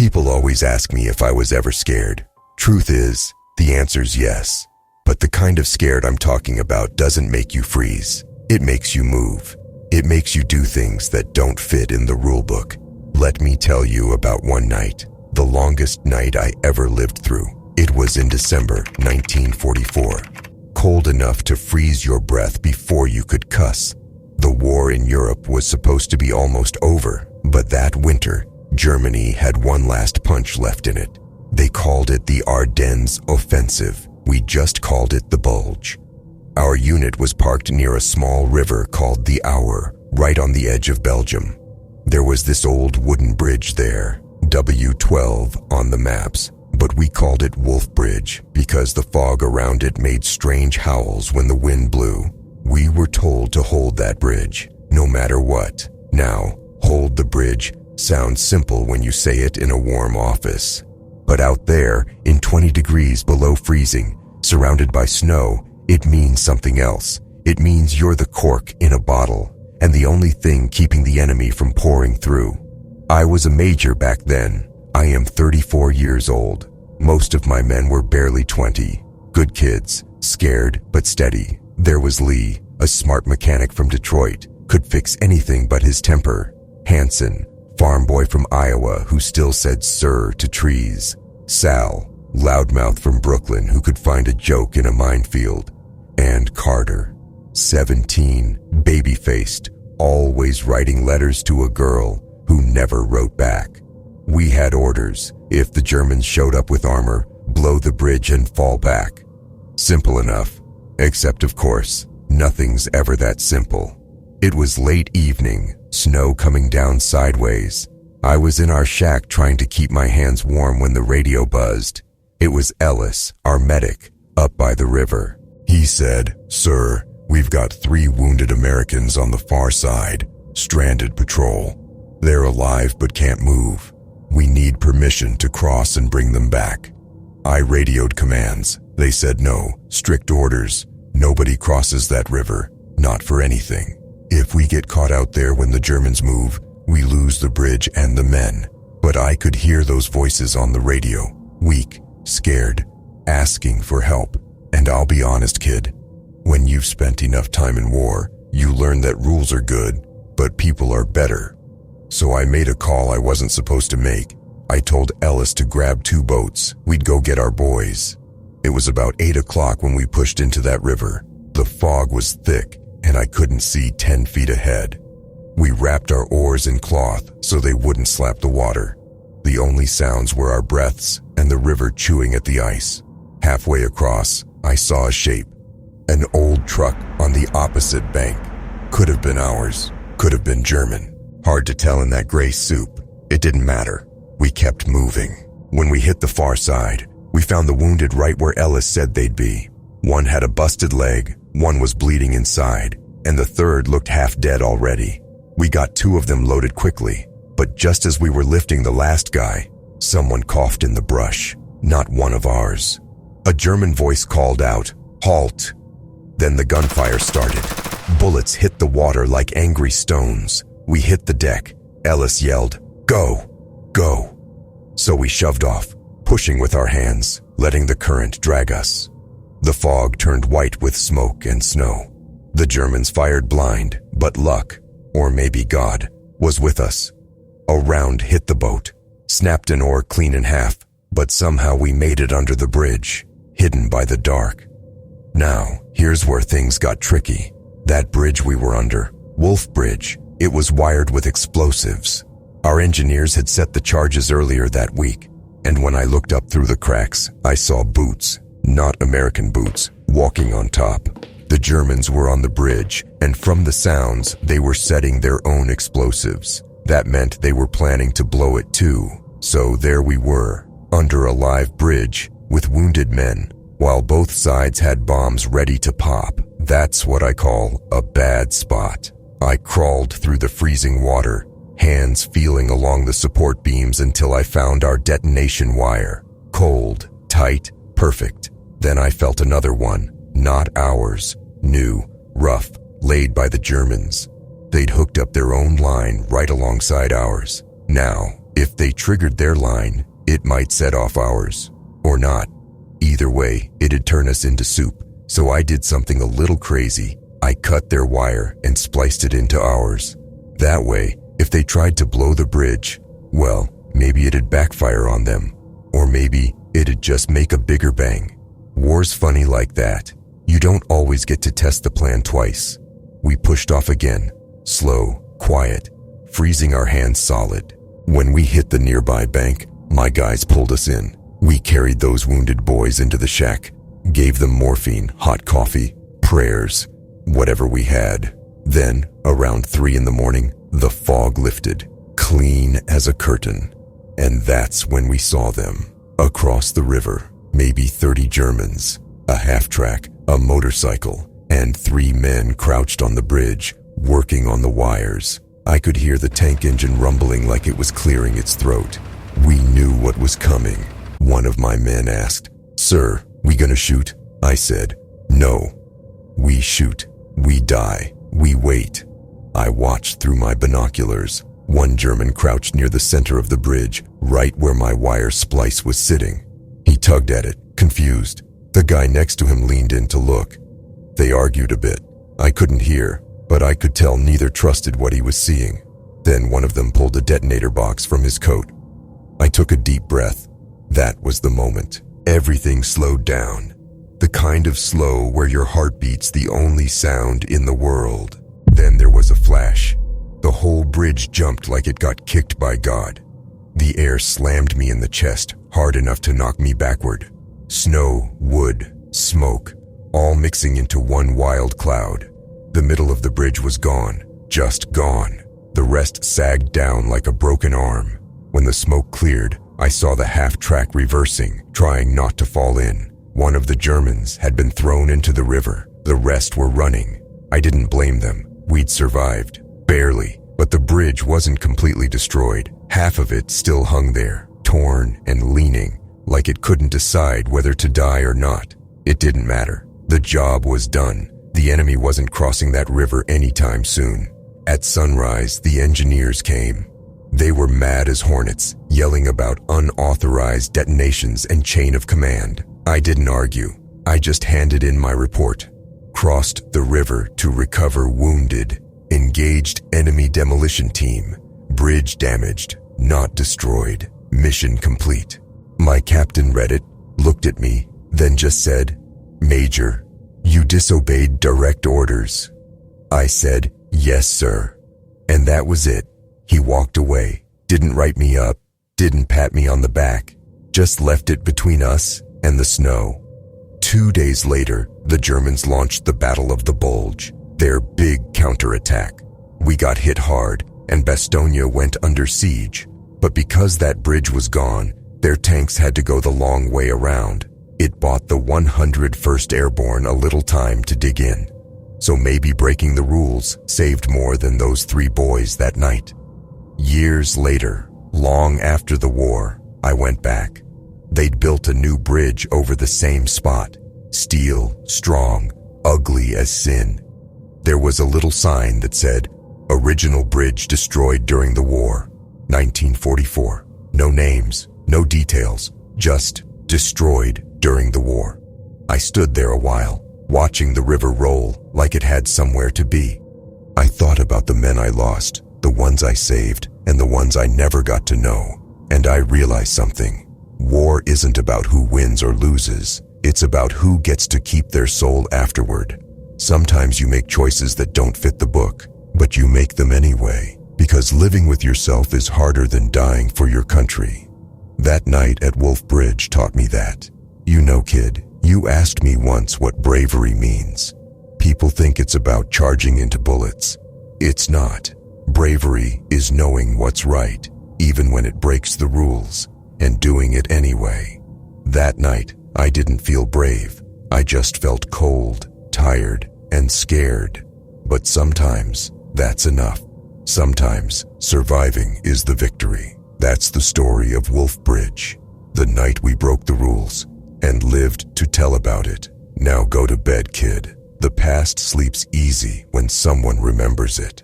People always ask me if I was ever scared. Truth is, the answer's yes. But the kind of scared I'm talking about doesn't make you freeze. It makes you move. It makes you do things that don't fit in the rule book. Let me tell you about one night, the longest night I ever lived through. It was in December 1944. Cold enough to freeze your breath before you could cuss. The war in Europe was supposed to be almost over, but that winter, Germany had one last punch left in it. They called it the Ardennes Offensive. We just called it the Bulge. Our unit was parked near a small river called the Our, right on the edge of Belgium. There was this old wooden bridge there, W12 on the maps, but we called it Wolf Bridge because the fog around it made strange howls when the wind blew. We were told to hold that bridge, no matter what. Now, hold the bridge sounds simple when you say it in a warm office. But out there, in 20 degrees below freezing, surrounded by snow, it means something else. It means you're the cork in a bottle, and the only thing keeping the enemy from pouring through. I was a major back then. I am 34 years old. Most of my men were barely 20. Good kids, scared but steady. There was Lee, a smart mechanic from Detroit, could fix anything but his temper. Hanson, farm boy from Iowa who still said sir to trees. Sal, loudmouth from Brooklyn who could find a joke in a minefield. And Carter, 17, baby-faced, always writing letters to a girl who never wrote back. We had orders, if the Germans showed up with armor, blow the bridge and fall back. Simple enough, except of course, nothing's ever that simple. It was late evening, snow coming down sideways. I was in our shack trying to keep my hands warm when the radio buzzed. It was Ellis, our medic, up by the river. He said, "Sir, we've got 3 wounded Americans on the far side, stranded patrol. They're alive but can't move. We need permission to cross and bring them back." I radioed commands. They said no, strict orders. Nobody crosses that river, not for anything. If we get caught out there when the Germans move, we lose the bridge and the men. But I could hear those voices on the radio, weak, scared, asking for help. And I'll be honest, kid, when you've spent enough time in war, you learn that rules are good, but people are better. So I made a call I wasn't supposed to make. I told Ellis to grab 2 boats. We'd go get our boys. It was about 8 o'clock when we pushed into that river. The fog was thick, and I couldn't see 10 feet ahead. We wrapped our oars in cloth so they wouldn't slap the water. The only sounds were our breaths and the river chewing at the ice. Halfway across, I saw a shape. An old truck on the opposite bank. Could have been ours, could have been German. Hard to tell in that gray soup. It didn't matter. We kept moving. When we hit the far side, we found the wounded right where Ellis said they'd be. One had a busted leg, one was bleeding inside, and the third looked half dead already. We got 2 of them loaded quickly, but just as we were lifting the last guy, someone coughed in the brush. Not one of ours. A German voice called out, "Halt!" Then the gunfire started. Bullets hit the water like angry stones. We hit the deck. Ellis yelled, "Go! Go!" So we shoved off, pushing with our hands, letting the current drag us. The fog turned white with smoke and snow. The Germans fired blind, but luck, or maybe God, was with us. A round hit the boat, snapped an oar clean in half, but somehow we made it under the bridge, hidden by the dark. Now, here's where things got tricky. That bridge we were under, Wolf Bridge, it was wired with explosives. Our engineers had set the charges earlier that week, and when I looked up through the cracks, I saw boots, not American boots, walking on top. The Germans were on the bridge, and from the sounds, they were setting their own explosives. That meant they were planning to blow it too. So there we were, under a live bridge, with wounded men, while both sides had bombs ready to pop. That's what I call a bad spot. I crawled through the freezing water, hands feeling along the support beams until I found our detonation wire. Cold, tight, perfect. Then I felt another one, not ours, new, rough, laid by the Germans. They'd hooked up their own line right alongside ours. Now, If they triggered their line, it might set off ours. Or not. Either way, it'd turn us into soup. So I did something a little crazy. I cut their wire and spliced it into ours. That way, if they tried to blow the bridge, well, maybe it'd backfire on them. Or maybe it'd just make a bigger bang. War's funny like that. You don't always get to test the plan twice. We pushed off again, slow, quiet, freezing our hands solid. When we hit the nearby bank, my guys pulled us in. We carried those wounded boys into the shack, gave them morphine, hot coffee, prayers, whatever we had. Then, around 3 a.m, the fog lifted, clean as a curtain. And that's when we saw them. Across the river, maybe 30 Germans, a half-track, a motorcycle, and 3 men crouched on the bridge, working on the wires. I could hear the tank engine rumbling like it was clearing its throat. We knew what was coming. One of my men asked, "Sir, we gonna shoot?" I said, "No. We shoot. We die. We wait." I watched through my binoculars. One German crouched near the center of the bridge, right where my wire splice was sitting. He tugged at it, confused. The guy next to him leaned in to look. They argued a bit. I couldn't hear, but I could tell neither trusted what he was seeing. Then one of them pulled a detonator box from his coat. I took a deep breath. That was the moment. Everything slowed down. The kind of slow where your heart beats the only sound in the world. Then there was a flash. The whole bridge jumped like it got kicked by God. The air slammed me in the chest, hard enough to knock me backward. Snow, wood, smoke, all mixing into one wild cloud. The middle of the bridge was gone, just gone. The rest sagged down like a broken arm. When the smoke cleared, I saw the half-track reversing, trying not to fall in. One of the Germans had been thrown into the river. The rest were running. I didn't blame them. We'd survived. Barely. But the bridge wasn't completely destroyed. Half of it still hung there, torn and leaning, like it couldn't decide whether to die or not. It didn't matter. The job was done. The enemy wasn't crossing that river anytime soon. At sunrise, the engineers came. They were mad as hornets, yelling about unauthorized detonations and chain of command. I didn't argue. I just handed in my report. Crossed the river to recover wounded. Engaged enemy demolition team. Bridge damaged, not destroyed. Mission complete. My captain read it, looked at me, then just said, "Major, you disobeyed direct orders." I said, "Yes, sir." And that was it. He walked away, didn't write me up, didn't pat me on the back, just left it between us and the snow. 2 days later, the Germans launched the Battle of the Bulge, their big counterattack. We got hit hard, and Bastogne went under siege. But because that bridge was gone, their tanks had to go the long way around. It bought the 101st Airborne a little time to dig in. So maybe breaking the rules saved more than those 3 boys that night. Years later, long after the war, I went back. They'd built a new bridge over the same spot. Steel, strong, ugly as sin. There was a little sign that said, "Original bridge destroyed during the war, 1944. No names, no details, just destroyed during the war." I stood there a while, watching the river roll like it had somewhere to be. I thought about the men I lost, the ones I saved, and the ones I never got to know. And I realized something. War isn't about who wins or loses. It's about who gets to keep their soul afterward. Sometimes you make choices that don't fit the book, but you make them anyway, because living with yourself is harder than dying for your country. That night at Wolf Bridge taught me that. You know, kid, you asked me once what bravery means. People think it's about charging into bullets. It's not. Bravery is knowing what's right, even when it breaks the rules, and doing it anyway. That night, I didn't feel brave. I just felt cold, tired, and scared. But sometimes, that's enough. Sometimes, surviving is the victory. That's the story of Wolf Bridge, the night we broke the rules, and lived to tell about it. Now go to bed, kid. The past sleeps easy when someone remembers it.